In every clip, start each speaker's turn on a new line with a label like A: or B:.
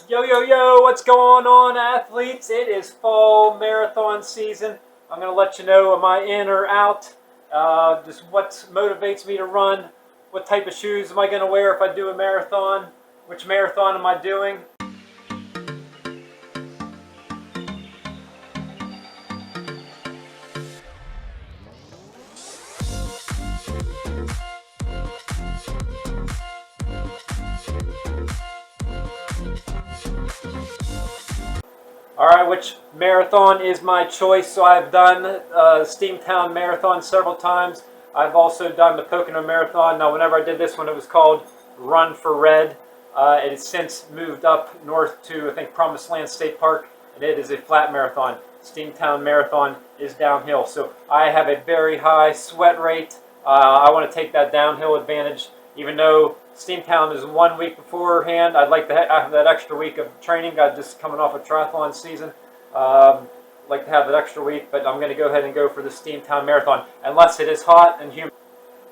A: Yo, yo, yo, what's going on, athletes? It is fall marathon season. I'm going to let you know, am I in or out? Just what motivates me to run? What type of shoes am I going to wear if I do a marathon? Which marathon am I doing? Alright, which marathon is my choice? So I've done Steamtown Marathon several times. I've also done the Pocono Marathon. Now, whenever I did this one, it was called Run for Red. It has since moved up north to, I think, Promised Land State Park, and it is a flat marathon. Steamtown Marathon is downhill. So I have a very high sweat rate. I want to take that downhill advantage. Even though Steamtown is 1 week beforehand, I'd like to have that extra week of training. I'm just coming off a triathlon season. Like to have that extra week, but I'm going to go ahead and go for the Steamtown Marathon, unless it is hot and humid.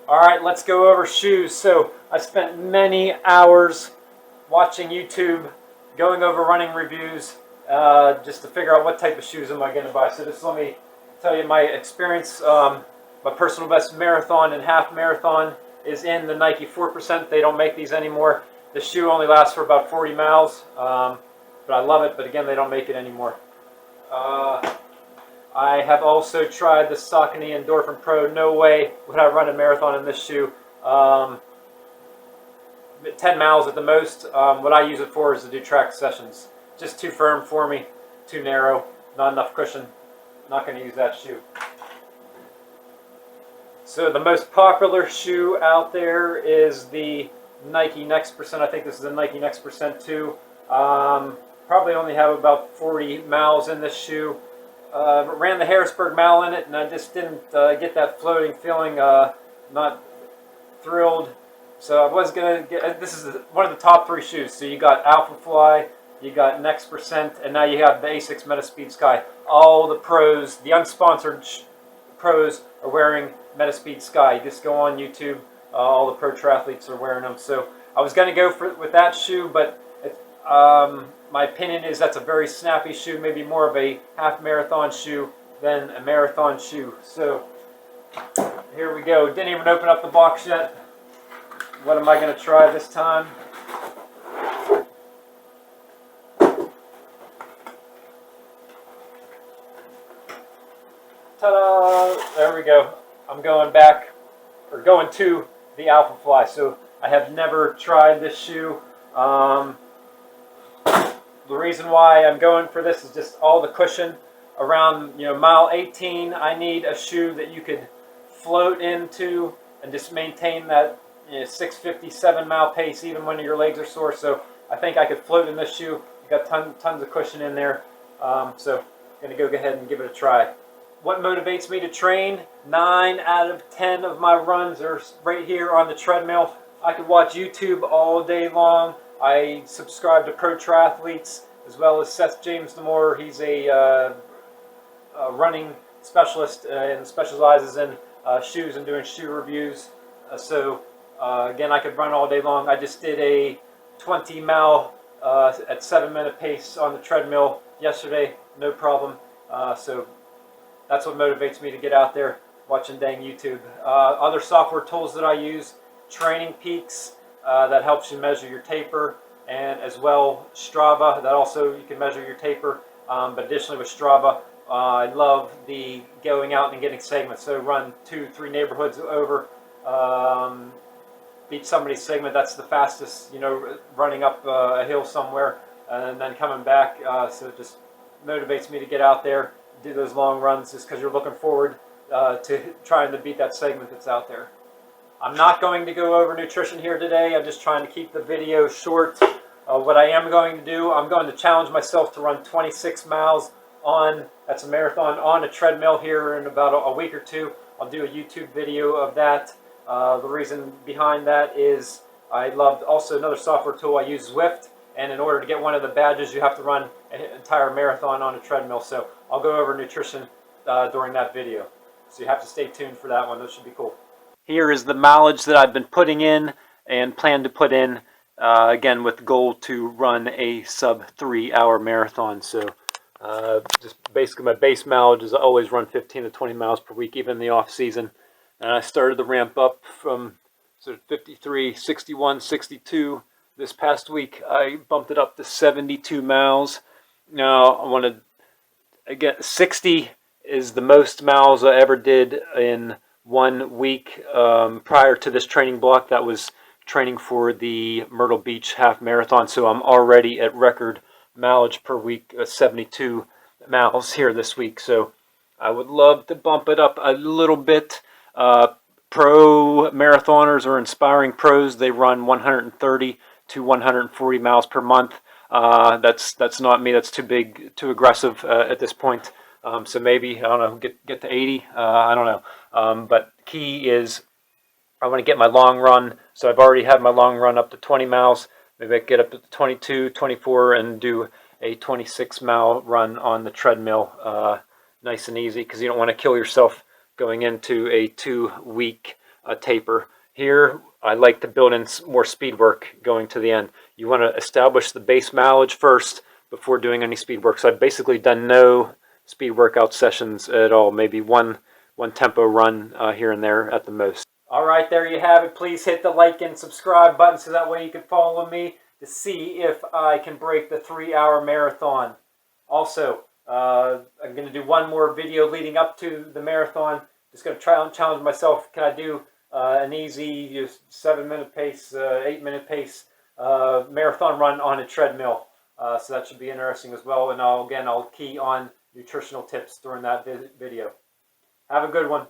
A: All right, let's go over shoes. So I spent many hours watching YouTube, going over running reviews, just to figure out what type of shoes am I going to buy. So just let me tell you my experience. My personal best marathon and half marathon is in the Nike 4%. They don't make these anymore. The shoe only lasts for about 40 miles, but I love it. But again, they don't make it anymore. I have also tried the Saucony Endorphin Pro. No way would I run a marathon in this shoe. 10 miles at the most. What I use it for is to do track sessions. Just too firm for me, too narrow, not enough cushion. Not going to use that shoe. So the most popular shoe out there is the Nike Next Percent. I think this is the Nike Next Percent 2. Probably only have about 40 miles in this shoe. Ran the Harrisburg Mile in it, and I just didn't get that floating feeling. Not thrilled. So I was going to get, this is one of the top 3 shoes. So you got Alpha Fly, you got Next Percent, and now you have the Asics Metaspeed Sky. All the pros, the unsponsored pros, are wearing Metaspeed Sky. You just go on YouTube, all the pro triathletes are wearing them. So I was going to go with that shoe, but my opinion is that's a very snappy shoe, maybe more of a half marathon shoe than a marathon shoe. So here we go. Didn't even open up the box yet. What am I going to try this time? Ta-da! There we go. I'm going back, or going to the Alpha Fly. So I have never tried this shoe. The reason why I'm going for this is just all the cushion around, mile 18. I need a shoe that you could float into and just maintain that 6:57 mile pace even when your legs are sore. So I think I could float in this shoe. You got tons of cushion in there. So I'm going to go ahead and give it a try. What motivates me to train? 9 out of 10 of my runs are right here on the treadmill. I could watch YouTube all day long. I subscribe to pro triathletes as well as Seth James Demore. He's a running specialist and specializes in shoes and doing shoe reviews. Again, I could run all day long. I just did a 20 mile at 7-minute pace on the treadmill yesterday, no problem. So that's what motivates me to get out there watching dang YouTube. Other software tools that I use, Training Peaks, that helps you measure your taper, and as well Strava, that also you can measure your taper. But additionally with Strava, I love the going out and getting segments. So run 2-3 neighborhoods over, beat somebody's segment. That's the fastest, running up a hill somewhere and then coming back. So it just motivates me to get out there, do those long runs, just because you're looking forward to trying to beat that segment that's out there. I'm not going to go over nutrition here today. I'm just trying to keep the video short. What I am going to do, I'm going to challenge myself to run 26 miles that's a marathon, on a treadmill here in about a week or 2. I'll do a YouTube video of that. The reason behind that is I loved also another software tool. I use Zwift, and in order to get one of the badges, you have to run an entire marathon on a treadmill. So I'll go over nutrition during that video. So you have to stay tuned for that one. That should be cool. Here is the mileage that I've been putting in and plan to put in again with the goal to run a sub 3-hour marathon. So just basically my base mileage is I always run 15 to 20 miles per week, even in the off season. And I started the ramp up from sort of 53, 61, 62. This past week I bumped it up to 72 miles. Now I want to, again, 60 is the most miles I ever did in 1 week. Prior to this training block, that was training for the Myrtle Beach half marathon, so I'm already at record mileage per week, 72 miles here this week. So I would love to bump it up a little bit. Pro marathoners or inspiring pros, they run 130 to 140 miles per month. That's not me. That's too big, too aggressive at this point. So maybe, I don't know, get to 80. I don't know. But key is I want to get my long run. So I've already had my long run up to 20 miles. Maybe I get up to 22, 24, and do a 26-mile run on the treadmill, nice and easy, because you don't want to kill yourself going into a 2-week taper. Here, I like to build in more speed work going to the end. You want to establish the base mileage first before doing any speed work. So I've basically done no speed workout sessions at all, maybe one tempo run here and there at the most. All right, there you have it. Please hit the like and subscribe button so that way you can follow me to see if I can break the 3-hour marathon. Also, I'm going to do one more video leading up to the marathon. Just going to try and challenge myself. Can I do an easy 7-minute pace, 8-minute pace marathon run on a treadmill? So that should be interesting as well. And I'll key on nutritional tips during that video. Have a good one.